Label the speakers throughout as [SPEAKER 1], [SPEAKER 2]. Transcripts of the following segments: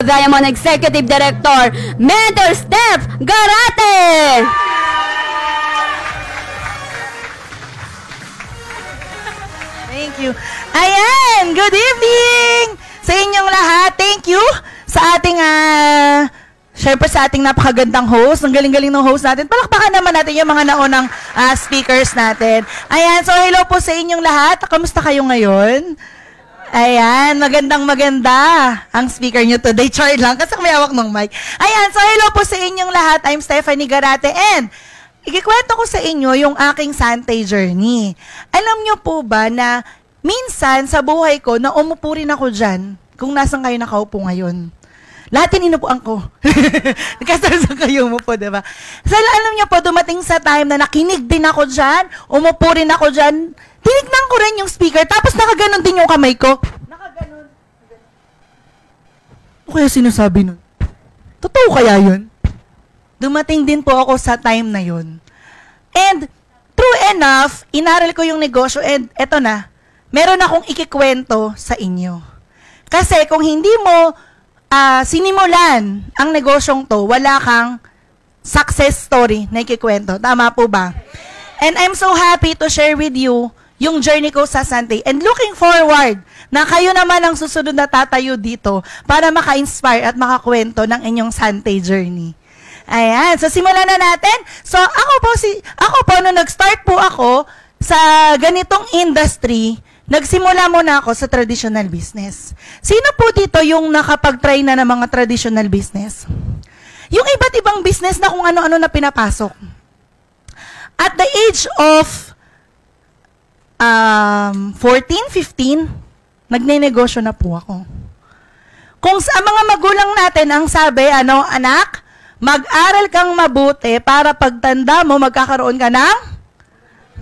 [SPEAKER 1] Diamond Executive Director, Mentor Steph Garate!
[SPEAKER 2] Thank you. Ayan, good evening sa inyong lahat. Thank you sa ating, syempre sa ating napakagandang host. Ang galing-galing ng host natin. Palakpakan naman natin yung mga naunang speakers natin. Ayan, so hello po sa inyong lahat. Kamusta kayo ngayon? Ayan, maganda ang speaker nyo today. Char lang, kasi may hawak ng mic. Ayan, so hello po sa inyong lahat. I'm Stephanie Garate and ikikwento ko sa inyo yung aking Sante journey. Alam nyo po ba na minsan sa buhay ko na umupo rin ako dyan kung nasan kayo nakaupo ngayon. Lahat yung inupuan ko. Nagkasasan kayo umupo, diba? So, alam nyo po, dumating sa time na nakinig din ako dyan, umupo rin ako dyan, tinignan ko rin yung speaker, tapos nakaganon din yung kamay ko. Nakaganon. Ano kaya sinasabi nun? Totoo kaya yun? Dumating din po ako sa time na yun. And, true enough, inaral ko yung negosyo and eto na, meron akong ikikwento sa inyo. Kasi kung hindi mo sinimulan ang negosyong to, wala kang success story na ikikwento. Tama po ba? And I'm so happy to share with you yung journey ko sa Sante. And looking forward na kayo naman ang susunod na tatayo dito para maka-inspire at makakwento ng inyong Sante journey. Ayan. So, simulan na natin. So, ako po, nung nag-start po ako sa ganitong industry, nagsimula muna ako sa traditional business. Sino po dito yung nakapag-try na ng mga traditional business? Yung iba't ibang business na kung ano-ano na pinapasok. At the age of 14, 15, nagne-negosyo na po ako. Kung sa mga magulang natin ang sabi, anak, mag-aral kang mabuti para pagtanda mo, magkakaroon ka ng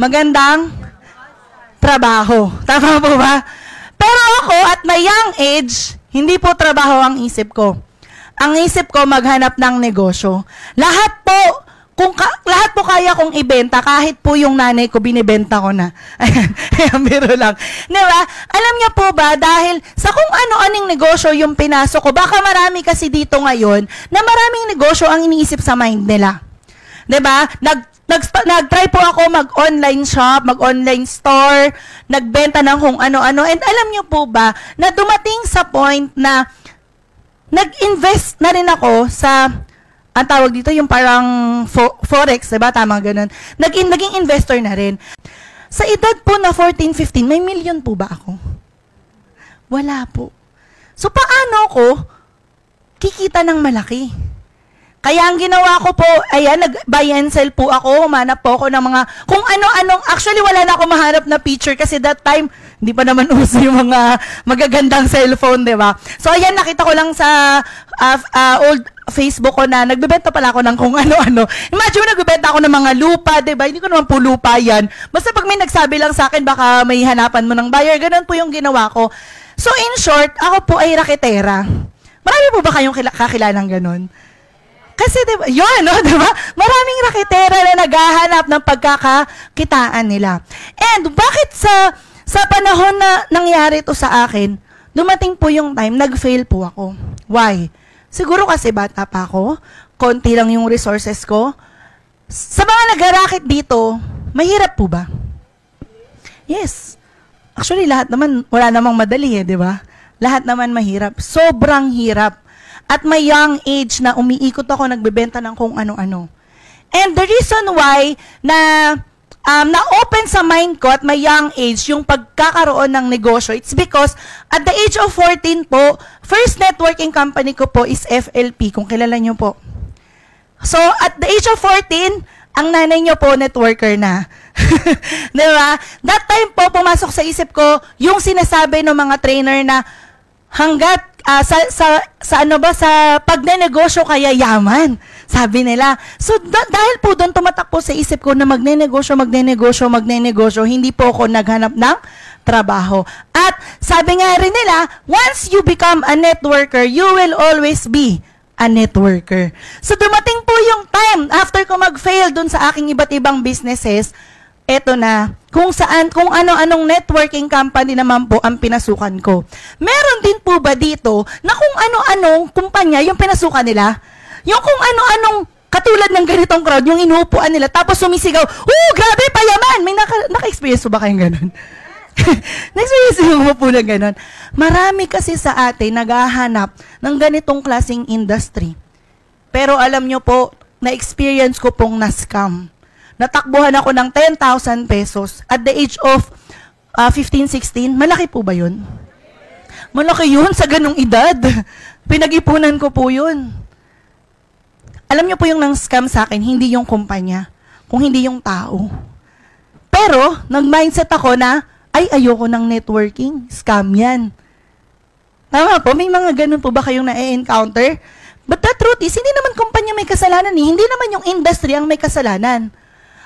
[SPEAKER 2] magandang trabaho. Tama po ba? Pero ako, at my young age, hindi po trabaho ang isip ko. Ang isip ko, maghanap ng negosyo. Lahat po kaya kong ibenta, kahit po yung nanay ko, binibenta ko na. Ayan, biro lang. Diba? Alam niya po ba, dahil sa kung ano-aning negosyo yung pinasok ko, baka marami kasi dito ngayon, na maraming negosyo ang iniisip sa mind nila. Diba? Nag-try po ako mag-online shop, mag-online store, nagbenta ng kung ano-ano. And alam niyo po ba, na dumating sa point na nag-invest na rin ako sa, ang tawag dito, yung parang forex, diba? Tama, ganun. Naging investor na rin. Sa edad po na 14, 15, may million po ba ako? Wala po. So, paano ko kikita ng malaki? Kaya ang ginawa ko po, ayan, nag-buy and sell po ako, humanap po ako ng mga, kung ano-anong, actually wala na ako mahanap na picture kasi that time, hindi pa naman uso yung mga magagandang cellphone, di ba? So ayan, nakita ko lang sa old Facebook ko na nagbebenta pala ako ng kung ano-ano. Imagine mo, nagbebenta ako ng mga lupa, di ba? Hindi ko naman po lupa yan. Basta pag may nagsabi lang sa akin, baka may hanapan mo ng buyer, ganun po yung ginawa ko. So in short, ako po ay raketera. Marami po ba kayong kakilalang ganun? Kasi, diba, yun, no, diba? Maraming raketera na naghahanap ng pagkakakitaan nila. And bakit sa panahon na nangyari ito sa akin, dumating po yung time, nag-fail po ako. Why? Siguro kasi bata pa ako, konti lang yung resources ko. Sa mga nag-racket dito, mahirap po ba? Yes. Actually, lahat naman, wala namang madali diba? Lahat naman mahirap. Sobrang hirap. At my young age na umiikot ako, nagbebenta ng kung ano-ano. And the reason why na-open sa mind ko at my young age yung pagkakaroon ng negosyo, it's because at the age of 14 po, first networking company ko po is FLP, kung kilala nyo po. So, at the age of 14, ang nanay nyo po, networker na. Diba? That time po, pumasok sa isip ko, yung sinasabi ng mga trainer na hanggat sa pagnenegosyo kaya yaman, sabi nila. So, dahil po doon tumatakbo sa isip ko na magnenegosyo, hindi po ako naghanap ng trabaho. At sabi nga rin nila, once you become a networker, you will always be a networker. So, dumating po yung time, after ko mag-fail doon sa aking iba't ibang businesses, eto na, kung ano-anong networking company naman po ang pinasukan ko. Meron din po ba dito na kung ano-anong kumpanya yung pinasukan nila? Yung kung ano-anong katulad ng ganitong crowd, yung inuupuan nila, tapos sumisigaw, grabe, payaman! May naka-experience po ba kayong ganun? Nag-experience mo po na ganun. Marami kasi sa atin naghahanap ng ganitong klaseng industry. Pero alam nyo po, na-experience ko pong na-scam. Natakbuhan ako ng 10,000 pesos at the age of 15, 16. Malaki po ba yun? Malaki yun sa ganong edad. Pinag-ipunan ko po yun. Alam niyo po yung nang-scam sa akin, hindi yung kumpanya, kung hindi yung tao. Pero, nag-mindset ako na, ayoko ng networking. Scam yan. Tama po, may mga ganun po ba kayong na-encounter? But the truth is, hindi naman kumpanya may kasalanan eh. Hindi naman yung industry ang may kasalanan.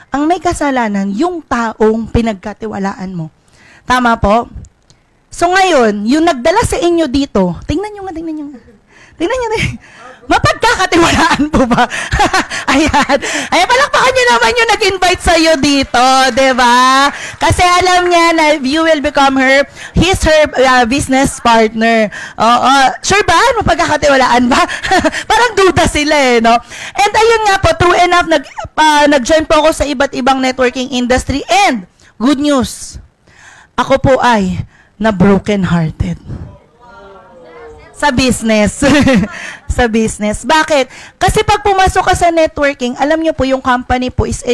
[SPEAKER 2] Ang may kasalanan, yung taong pinagkatiwalaan mo. Tama po? So ngayon, yung nagdala sa inyo dito, tingnan nyo nga. Tingnan nyo. Mapagkakatiwalaan po ba? Ayan. Ayan, palakpakan nyo naman yung nag-invite sa'yo dito, diba? Kasi alam niya na you will become his business partner. Oo. Sure ba? Mapagkakatiwalaan ba? Parang duda sila eh, no? And ayun nga po, true enough, nag-join po ako sa iba't ibang networking industry. And, good news, ako po ay na broken-hearted. Sa business. Sa business. Bakit? Kasi pag pumasok ka sa networking, alam nyo po, yung company po is a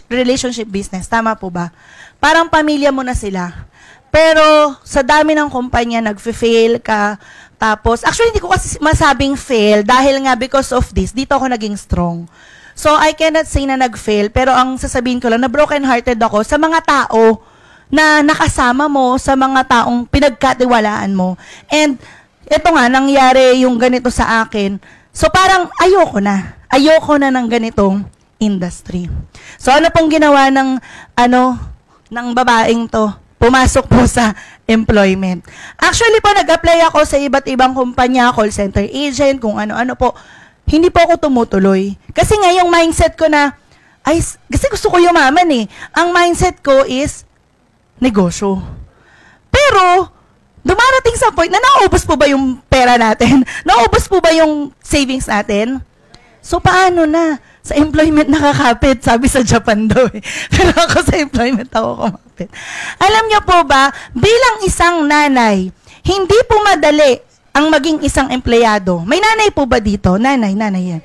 [SPEAKER 2] relationship business. Tama po ba? Parang pamilya mo na sila. Pero, sa dami ng kumpanya, nag-fail ka. Tapos, actually, hindi ko kasi masabing fail dahil nga because of this, dito ako naging strong. So, I cannot say na nag-fail, pero ang sasabihin ko lang, na broken-hearted ako sa mga tao na nakasama mo, sa mga taong pinagkatiwalaan mo. And, ito nga, nangyari yung ganito sa akin. So, parang ayoko na ng ganitong industry. So, ano pong ginawa ng babaeng to? Pumasok po sa employment. Actually po, nag-apply ako sa iba't ibang kumpanya, call center agent, kung ano-ano po. Hindi po ako tumutuloy. Kasi nga, yung mindset ko na, kasi gusto ko yumaman eh. Ang mindset ko is, negosyo. Pero, dumarating sa point na naubos po ba yung pera natin? Naubos po ba yung savings natin? So, paano na? Sa employment nakakapit, sabi sa Japan daw eh. Pero ako sa employment ako kumapit. Alam niyo po ba, bilang isang nanay, hindi po madali ang maging isang empleyado. May nanay po ba dito? Nanay yan.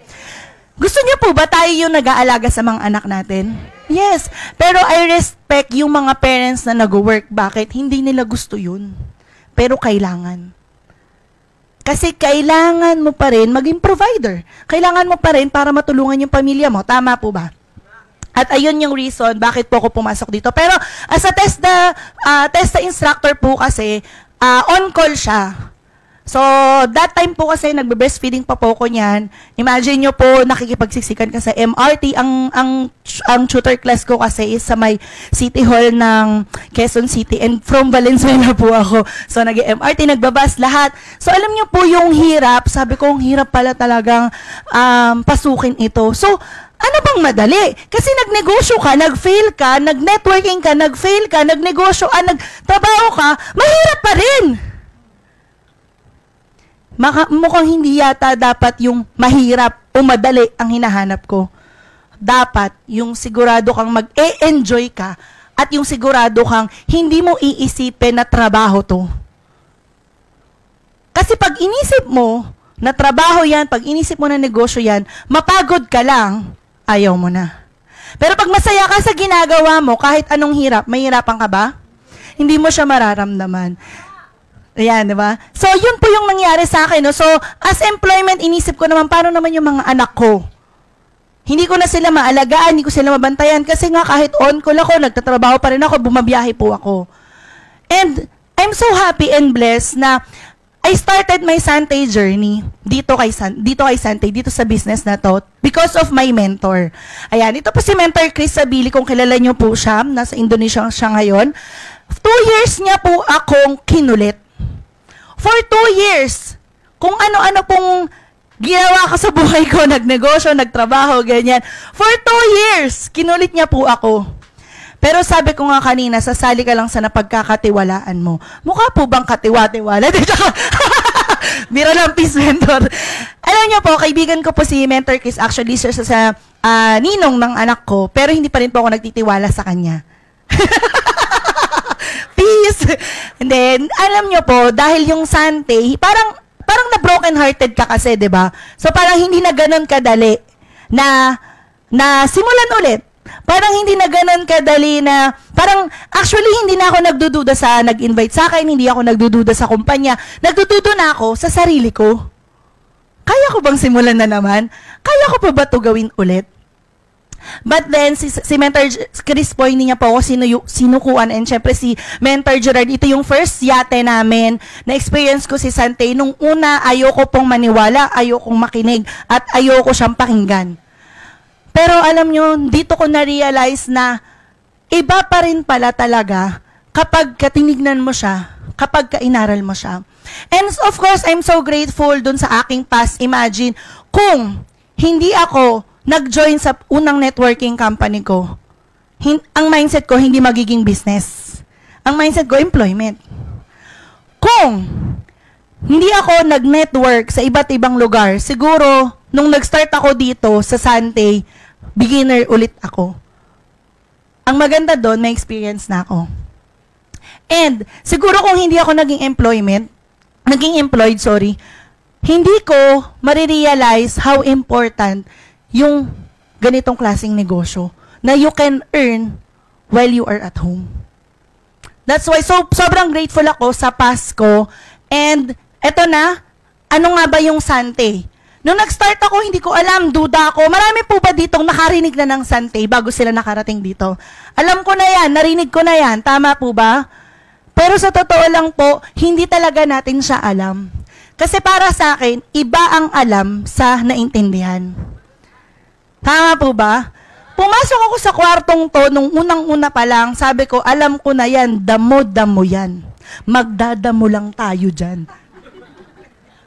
[SPEAKER 2] Gusto niyo po ba tayo yung nag-aalaga sa mga anak natin? Yes. Pero I respect yung mga parents na nag-work. Bakit? Hindi nila gusto yun. Pero kailangan. Kasi kailangan mo pa rin maging provider. Kailangan mo pa rin para matulungan yung pamilya mo. Tama po ba? At ayun yung reason bakit po ako pumasok dito. Pero as a testa instructor po kasi, on-call siya. So, that time po kasi nagbe-breastfeeding pa po ko niyan. Imagine nyo po, nakikipagsiksikan ka sa MRT. Ang tutor class ko kasi is sa may City Hall ng Quezon City. And from Valenzuela po ako. So, nag-MRT, nagbabas lahat. So, alam nyo po yung hirap. Sabi ko, ang hirap pala talagang pasukin ito. So, ano bang madali? Kasi nagnegosyo ka, nag-fail ka, nag-networking ka, nag-fail ka, nagnegosyo ka, nagtrabaho ka, mahirap pa rin. Mukhang hindi yata dapat yung mahirap o madali ang hinahanap ko. Dapat yung sigurado kang mag-e-enjoy ka at yung sigurado kang hindi mo iisipin na trabaho to. Kasi pag inisip mo na trabaho yan, pag inisip mo na negosyo yan, mapagod ka lang, ayaw mo na. Pero pag masaya ka sa ginagawa mo, kahit anong hirap, mahirapan ka ba? Hindi mo siya mararamdaman. Ayan, di ba? So, yun po yung nangyari sa akin. No? So, as employment, inisip ko naman, paano naman yung mga anak ko? Hindi ko na sila maalagaan, hindi ko sila mabantayan, kasi nga kahit on-call ako, nagtatrabaho pa rin ako, bumabiyahe po ako. And, I'm so happy and blessed na I started my Sante journey dito sa business na to because of my mentor. Ayan, ito po si Mentor Chris Sabili, kung kilala niyo po siya, nasa Indonesia siya ngayon. 2 years niya po akong kinulit. For 2 years, kung ano-ano pong ginawa ko sa buhay ko, nagnegosyo, nagtrabaho, ganyan. For 2 years, kinulit niya po ako. Pero sabi ko nga kanina, sasali ka lang sa napagkakatiwalaan mo. Mukha po bang katiwa-tiwala? Biro lang, peace mentor. Alam niyo po, kaibigan ko po si Mentor Chris, actually, sir, sa ninong ng anak ko, pero hindi pa rin po ako nagtitiwala sa kanya. Peace! And then, alam niyo po, dahil yung Sante, parang na-broken hearted ka kasi, 'di ba? So parang hindi na ganoon kadali na simulan ulit. Parang hindi na ganoon kadali na parang actually hindi na ako nagdududa sa nag-invite sa akin, hindi ako nagdududa sa kumpanya. Nagdududa na ako sa sarili ko. Kaya ko bang simulan na naman? Kaya ko pa ba 'to gawin ulit? But then, si Mentor Chris po, hindi niya po ako sinukuan. And syempre, si Mentor Gerard, ito yung first yate namin na experience ko si Sante. Nung una, ayoko pong maniwala, ayokong makinig, at ayoko siyang pakinggan. Pero alam nyo, dito ko na-realize na iba pa rin pala talaga kapag katinignan mo siya, kapag kainaral mo siya. And of course, I'm so grateful dun sa aking past. Imagine, kung hindi ako nag-join sa unang networking company ko, ang mindset ko, hindi magiging business. Ang mindset ko, employment. Kung hindi ako nag-network sa iba't ibang lugar, siguro, nung nag-start ako dito sa Sante, beginner ulit ako. Ang maganda doon, may experience na ako. And, siguro kung hindi ako naging employed, hindi ko marirealize how important yung ganitong klaseng negosyo na you can earn while you are at home. That's why sobrang grateful ako sa past ko. And eto na, ano nga ba yung Sante? Nung nag-start ako, hindi ko alam, duda ako. Marami po ba ditong nakarinig na ng Sante bago sila nakarating dito? Alam ko na yan, narinig ko na yan. Tama po ba? Pero sa totoo lang po, hindi talaga natin siya alam. Kasi para sa akin, iba ang alam sa naintindihan. Tama po ba? Pumasok ako sa kwartong to, nung unang-una pa lang, sabi ko, alam ko na yan, damo-damo yan. Magdadamo lang tayo dyan.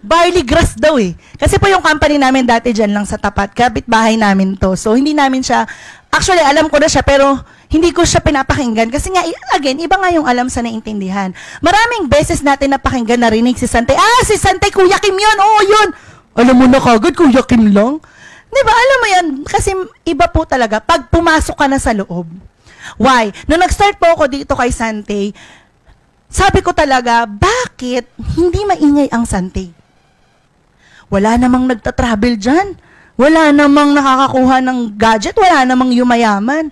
[SPEAKER 2] Barley grass daw eh. Kasi po yung company namin dati dyan lang sa tapat, kapitbahay namin to. So, hindi namin siya, actually, alam ko na siya, pero hindi ko siya pinapakinggan. Kasi nga, again, iba nga yung alam sa naintindihan. Maraming beses natin napakinggan, narinig si Sante. Si Sante, Kuya Kim yun, oo yun. Alam mo na kagad, Kuya Kim lang. Diba, alam mo yan, kasi iba po talaga pag pumasok ka na sa loob. Why? Nung nag-start po ako dito kay Sante, sabi ko talaga, bakit hindi maingay ang Sante? Wala namang nagta-travel dyan. Wala namang nakakakuha ng gadget. Wala namang yumayaman.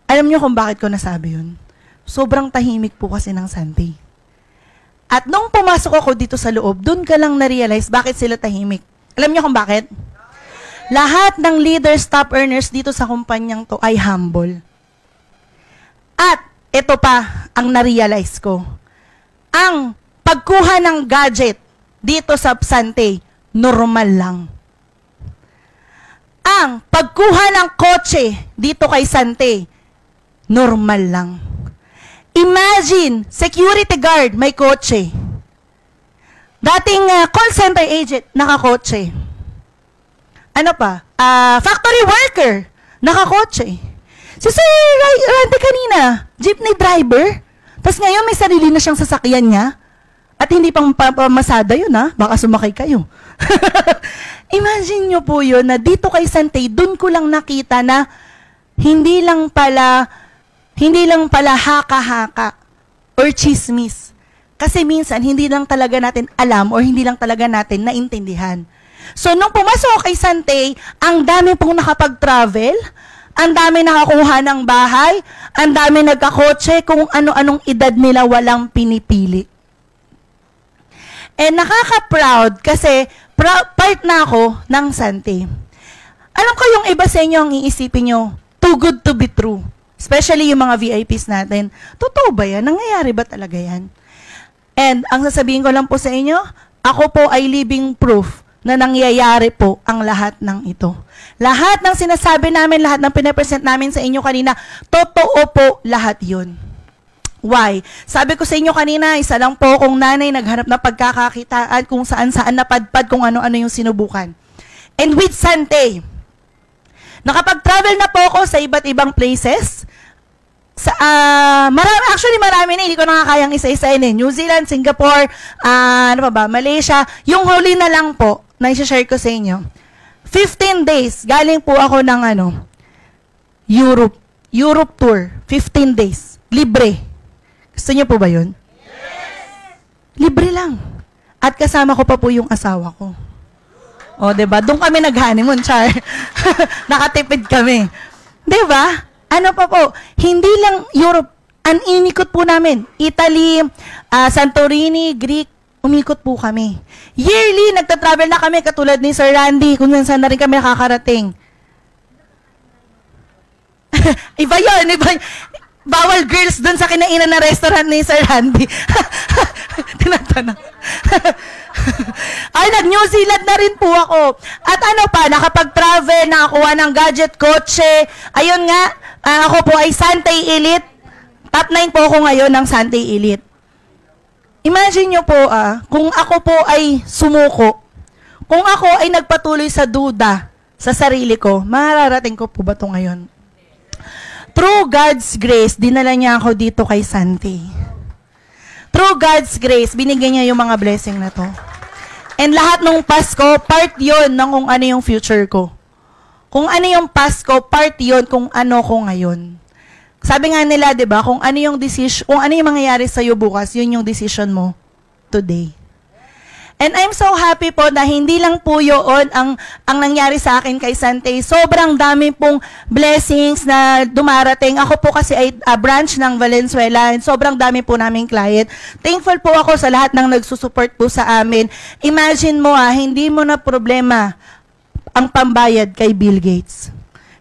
[SPEAKER 2] Alam niyo kung bakit ko nasabi yun? Sobrang tahimik po kasi ng Sante. At nung pumasok ako dito sa loob, dun ka lang na-realize bakit sila tahimik. Alam niyo kung bakit? Lahat ng leaders, top earners dito sa kumpanyang to ay humble. At ito pa ang na-realize ko. Ang pagkuha ng gadget dito sa Sante, normal lang. Ang pagkuha ng kotse dito kay Sante, normal lang. Imagine, security guard may kotse. Dating call center agent, nakakotse. Ano pa? Factory worker, nakakotse. Si Sir Randy kanina, jeepney driver. Tapos ngayon may sarili na siyang sasakyan niya. At hindi pang pamasada yun, ha? Baka sumakay kayo. Imagine nyo po yun na dito kay Sante, dun ko lang nakita na hindi lang pala haka-haka or chismis. Kasi minsan, hindi lang talaga natin alam or hindi lang talaga natin naintindihan. So, nung pumasok kay Sante, ang dami pong nakapag-travel, ang dami nakakuha ng bahay, ang dami nagkakotse, kung ano-anong edad nila walang pinipili. And nakaka-proud kasi part na ako ng Sante. Alam ko yung iba sa inyo ang iisipin nyo, too good to be true. Especially yung mga VIPs natin. Totoo ba yan? Nangyayari ba talaga yan? And ang sasabihin ko lang po sa inyo, ako po ay living proof na nangyayari po ang lahat ng ito. Lahat ng sinasabi namin, lahat ng pinapresent namin sa inyo kanina, totoo po lahat yun. Why? Sabi ko sa inyo kanina, isa lang po akong nanay naghanap ng pagkakakitaan kung saan-saan napadpad, kung ano-ano yung sinubukan. And with Sante, nakapag-travel na po ako sa iba't ibang places. Actually, marami na. Hindi ko nakakayang isa-isain eh. New Zealand, Singapore, Malaysia. Yung huli na lang po, na i-share ko sa inyo. 15 days, galing po ako ng Europe tour. 15 days. Libre. Gusto niyo po ba yun? Yes! Libre lang. At kasama ko pa po yung asawa ko. O, diba? Doon kami nag-honeymoon, char. Nakatipid kami. Diba? Ano pa po? Hindi lang Europe. Inikot po namin. Italy, Santorini, Greek. Umikot po kami. Yearly, nagta-travel na kami katulad ni Sir Randy kung saan na rin kami nakakarating. Iba yun. Bawal girls dun sa kinainan na restaurant ni Sir Randy. Tinatanong. Ay, nag-New Zealand na rin po ako. At nakapag-travel, nakakuha ng gadget, kotse. Ayun nga, ako po ay Santay Elite. Top 9 po ako ngayon ng Santay Elite. Imagine nyo po, kung ako po ay sumuko, kung ako ay nagpatuloy sa duda sa sarili ko, mararating ko po ba ito ngayon? Through God's grace, dinala niya ako dito kay Santay. Through God's grace, binigyan niya yung mga blessing na to. And lahat ng Pasko, part yon ng kung ano yung future ko. Kung ano yung Pasko, part yon kung ano ko ngayon. Sabi nga nila, 'di ba, kung ano yung mangyayari sa iyo bukas, yun yung decision mo today. And I'm so happy po na hindi lang po yun ang nangyari sa akin kay Santay. Sobrang dami pong blessings na dumarating. Ako po kasi ay branch ng Valenzuela and sobrang dami po naming client. Thankful po ako sa lahat ng nagsusupport po sa amin. Imagine mo hindi mo na problema ang pambayad kay Bill Gates.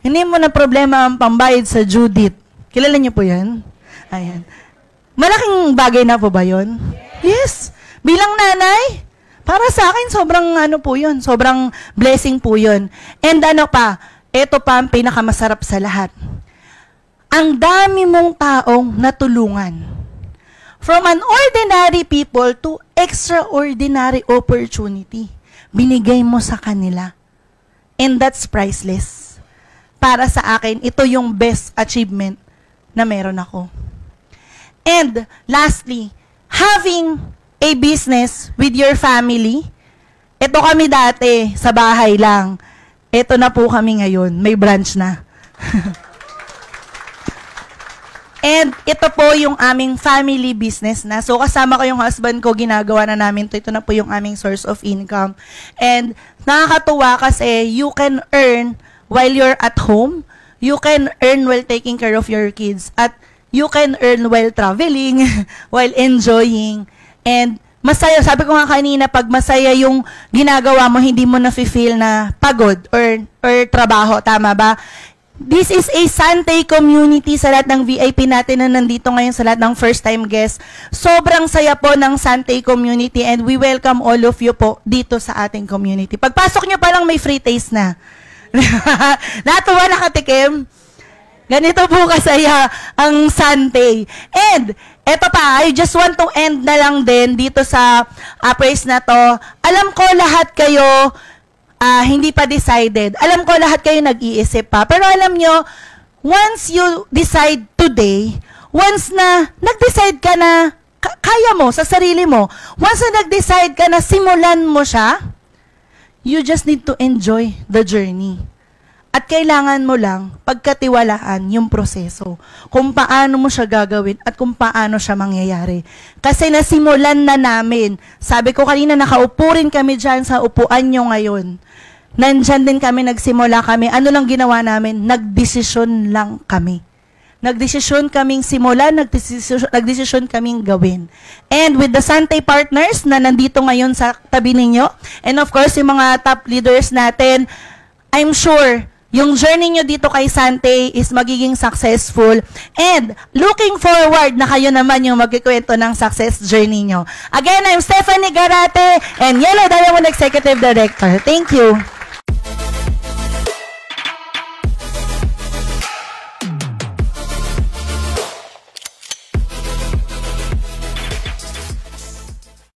[SPEAKER 2] Hindi mo na problema ang pambayad sa Judith. Kilala niyo po yan? Ayan. Malaking bagay na po ba yun? Yes. Bilang nanay, para sa akin, sobrang po yun. Sobrang blessing po yun. And ito pa ang pinakamasarap sa lahat. Ang dami mong taong natulungan. From an ordinary people to extraordinary opportunity. Binigay mo sa kanila. And that's priceless. Para sa akin, ito yung best achievement na meron ako. And lastly, having a business with your family. Ito kami dati, sa bahay lang. Ito na po kami ngayon. May branch na. And ito po yung aming family business na. So kasama ko yung husband ko, ginagawa na namin ito. Ito na po yung aming source of income. And nakakatuwa kasi you can earn while you're at home. You can earn while taking care of your kids. At you can earn while traveling, while enjoying. And masaya, sabi ko nga kanina, pag masaya yung ginagawa mo, hindi mo na-feel na pagod or trabaho, tama ba? This is a Santay community sa lahat ng VIP natin na nandito ngayon, sa lahat ng first-time guests. Sobrang saya po ng Santay community and we welcome all of you po dito sa ating community. Pagpasok nyo pa lang may free taste na. Natuwa nakatikim? Ganito po kasaya ang Santay. And, eto pa, I just want to end na lang din dito sa praise na to. Alam ko lahat kayo hindi pa decided. Alam ko lahat kayo nag-iisip pa. Pero alam nyo, once you decide today, once na nag-decide ka na kaya mo sa sarili mo, once na nag-decide ka na simulan mo siya, you just need to enjoy the journey. At kailangan mo lang pagkatiwalaan yung proseso, kung paano mo siya gagawin at kung paano siya mangyayari. Kasi nasimulan na namin. Sabi ko kanina, nakaupo rin kami dyan sa upuan nyo ngayon. Nandyan din kami, nagsimula kami. Ano lang ginawa namin? Nagdesisyon lang kami. Nagdesisyon kaming simulan, nagdesisyon kaming gawin. And with the Santay partners na nandito ngayon sa tabi ninyo, and of course, yung mga top leaders natin, I'm sure yung journey nyo dito kay Santay is magiging successful. And looking forward na kayo naman yung magkikwento ng success journey nyo. Again, I'm Stephanie Garate and Yellow Diamond Executive Director. Thank you.